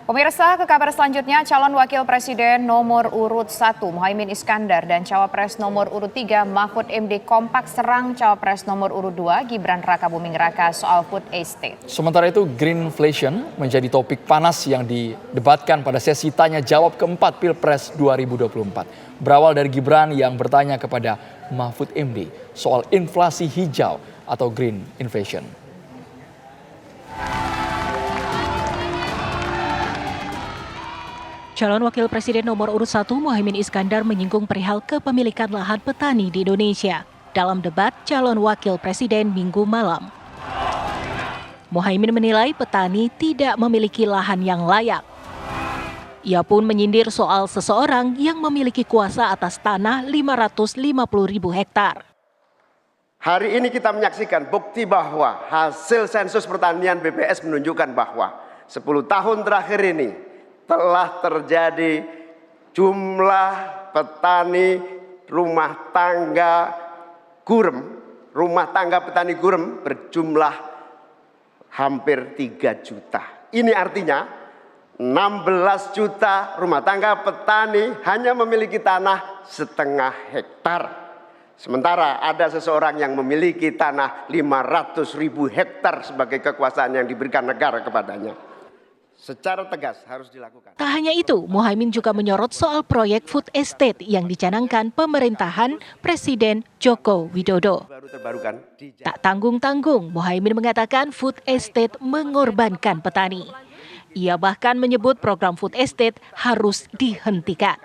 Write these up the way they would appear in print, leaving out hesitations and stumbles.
Pemirsa, ke kabar selanjutnya, calon wakil presiden nomor urut 1 Muhaimin Iskandar dan cawapres nomor urut 3 Mahfud MD kompak serang cawapres nomor urut 2 Gibran Rakabuming Raka soal food estate. Sementara itu, Greenflation menjadi topik panas yang didebatkan pada sesi tanya jawab keempat Pilpres 2024. Berawal dari Gibran yang bertanya kepada Mahfud MD soal inflasi hijau atau green inflation. Calon Wakil Presiden nomor urut 1 Muhaimin Iskandar menyinggung perihal kepemilikan lahan petani di Indonesia dalam debat calon Wakil Presiden Minggu malam. Muhaimin menilai petani tidak memiliki lahan yang layak. Ia pun menyindir soal seseorang yang memiliki kuasa atas tanah 550.000 hektar. Hari ini kita menyaksikan bukti bahwa hasil sensus pertanian BPS menunjukkan bahwa 10 tahun terakhir ini telah terjadi jumlah petani rumah tangga petani gurem berjumlah hampir 3 juta. Ini artinya 16 juta rumah tangga petani hanya memiliki tanah setengah hektar. Sementara ada seseorang yang memiliki tanah 500.000 hektar sebagai kekuasaan yang diberikan negara kepadanya. Secara tegas harus dilakukan. Tak hanya itu, Muhaimin juga menyorot soal proyek food estate yang dicanangkan pemerintahan Presiden Joko Widodo. Tak tanggung-tanggung, Muhaimin mengatakan food estate mengorbankan petani. Ia bahkan menyebut program food estate harus dihentikan.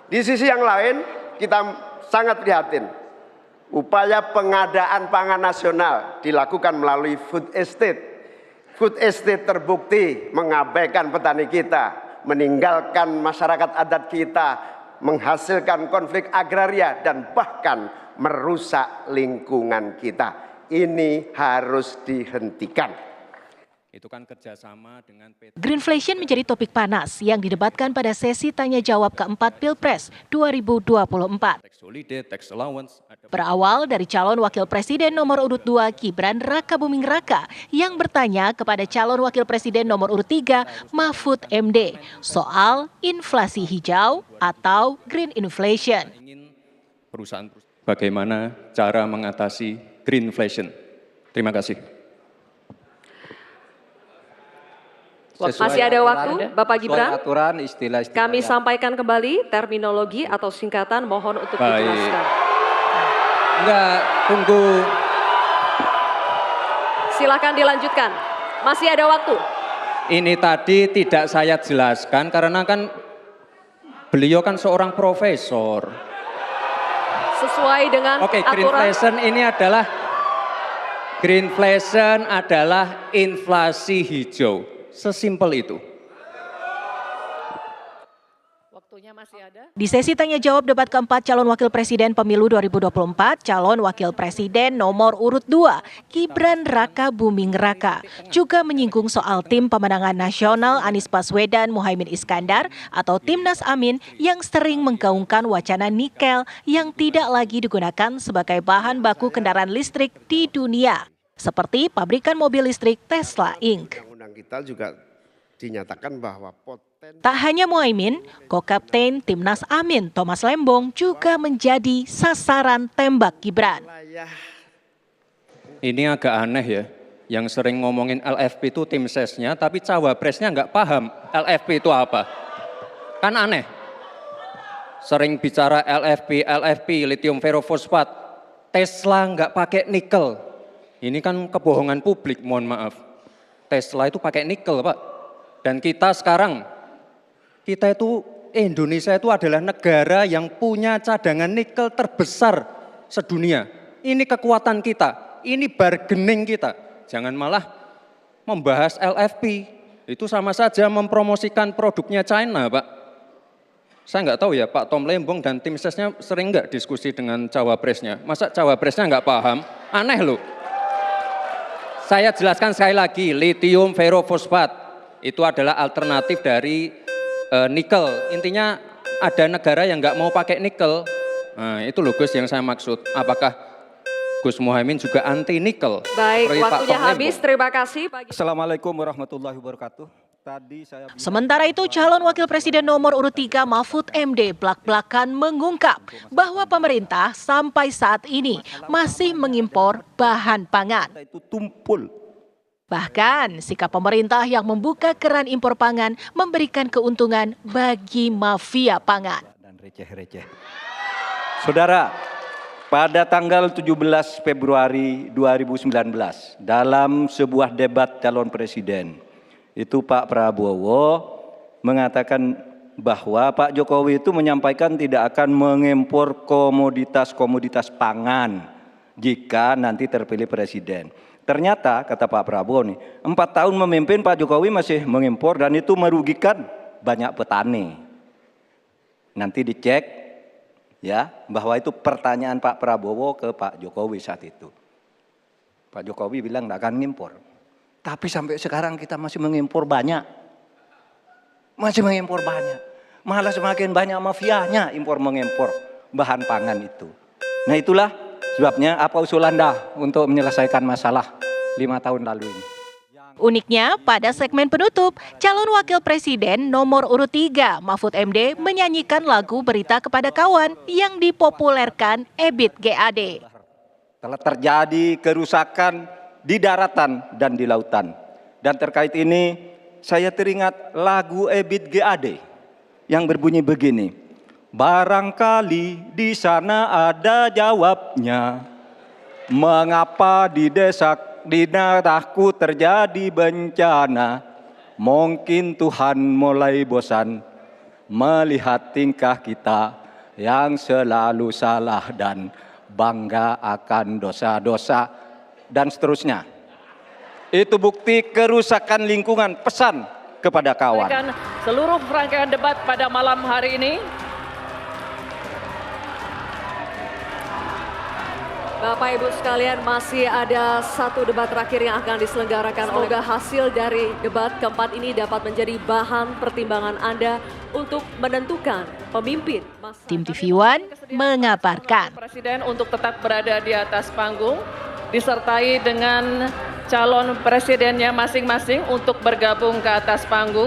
Di sisi yang lain, kita sangat prihatin. Upaya pengadaan pangan nasional dilakukan melalui food estate. Food estate terbukti mengabaikan petani kita, meninggalkan masyarakat adat kita, menghasilkan konflik agraria dan bahkan merusak lingkungan kita. Ini harus dihentikan. Itu kan kerjasama dengan Greenflation menjadi topik panas yang didebatkan pada sesi tanya jawab keempat Pilpres 2024. Berawal dari calon wakil presiden nomor urut 2 Gibran Rakabuming Raka yang bertanya kepada calon wakil presiden nomor urut 3 Mahfud MD soal inflasi hijau atau green inflation. Bagaimana cara mengatasi greenflation? Terima kasih. Masih ada waktu, Bapak Gibran. Aturan, istilah Kami sampaikan kembali terminologi atau singkatan, mohon untuk dijelaskan. Enggak, tunggu. Silakan dilanjutkan. Masih ada waktu. Ini tadi tidak saya jelaskan karena kan beliau kan seorang profesor. Sesuai dengan aturan. Greenflation adalah inflasi hijau. Sesimpel itu. Waktunya masih ada. Di sesi tanya jawab debat keempat calon wakil presiden pemilu 2024, calon wakil presiden nomor urut 2 Gibran Rakabuming Raka juga menyinggung soal tim pemenangan nasional Anies Baswedan Muhaimin Iskandar atau Timnas Amin yang sering menggaungkan wacana nikel yang tidak lagi digunakan sebagai bahan baku kendaraan listrik di dunia, seperti pabrikan mobil listrik Tesla Inc. Kita juga dinyatakan bahwa tak hanya Muhaimin, Co-Kapten Timnas Amin Thomas Lembong juga menjadi sasaran tembak Gibran. Ini agak aneh ya, yang sering ngomongin LFP itu tim sesnya, tapi cawapresnya nggak paham LFP itu apa. Kan aneh. Sering bicara LFP, lithium ferrofosfat, Tesla nggak pakai nikel. Ini kan kebohongan publik, mohon maaf. Tesla itu pakai nikel, Pak. Dan kita sekarang, Indonesia itu adalah negara yang punya cadangan nikel terbesar sedunia. Ini kekuatan kita, ini bargaining kita. Jangan malah membahas LFP. Itu sama saja mempromosikan produknya China, Pak. Saya nggak tahu ya, Pak Tom Lembong dan tim sesnya sering nggak diskusi dengan cawapresnya. Masa cawapresnya nggak paham? Aneh loh. Saya jelaskan sekali lagi, lithium ferrofosfat itu adalah alternatif dari nikel. Intinya ada negara yang nggak mau pakai nikel. Nah itu loh Gus yang saya maksud. Apakah Gus Muhaimin juga anti nikel. Baik, seperti Pak waktunya Tong habis. Lembo. Terima kasih. Assalamualaikum warahmatullahi wabarakatuh. Sementara itu, calon wakil presiden nomor urut 3 Mahfud MD blak-blakan mengungkap bahwa pemerintah sampai saat ini masih mengimpor bahan pangan. Itu tumpul. Bahkan, sikap pemerintah yang membuka keran impor pangan memberikan keuntungan bagi mafia pangan. Dan receh-receh. Saudara, pada tanggal 17 Februari 2019, dalam sebuah debat calon presiden, itu Pak Prabowo mengatakan bahwa Pak Jokowi itu menyampaikan tidak akan mengimpor komoditas-komoditas pangan jika nanti terpilih presiden. Ternyata, kata Pak Prabowo nih, 4 tahun memimpin Pak Jokowi masih mengimpor dan itu merugikan banyak petani. Nanti dicek ya bahwa itu pertanyaan Pak Prabowo ke Pak Jokowi saat itu. Pak Jokowi bilang tidak akan ngimpor. Tapi sampai sekarang kita masih mengimpor banyak. Masih mengimpor banyak. Malah semakin banyak mafianya impor mengimpor bahan pangan itu. Nah itulah sebabnya apa usul Anda untuk menyelesaikan masalah 5 tahun lalu ini. Uniknya, pada segmen penutup, calon wakil presiden nomor urut 3 Mahfud MD menyanyikan lagu Berita Kepada Kawan yang dipopulerkan Ebit GAD. Telah terjadi kerusakan di daratan dan di lautan. Dan terkait ini saya teringat lagu Ebit GAD yang berbunyi begini. Barangkali di sana ada jawabnya. Mengapa di daerahku terjadi bencana? Mungkin Tuhan mulai bosan melihat tingkah kita yang selalu salah dan bangga akan dosa-dosa. Dan seterusnya. Itu bukti kerusakan lingkungan, pesan kepada kawan. Seluruh rangkaian debat pada malam hari ini. Bapak Ibu sekalian, masih ada satu debat terakhir yang akan diselenggarakan. Semoga hasil dari debat keempat ini dapat menjadi bahan pertimbangan Anda untuk menentukan pemimpin. Tim TV One mengabarkan. Presiden untuk tetap berada di atas panggung, disertai dengan calon presidennya masing-masing untuk bergabung ke atas panggung.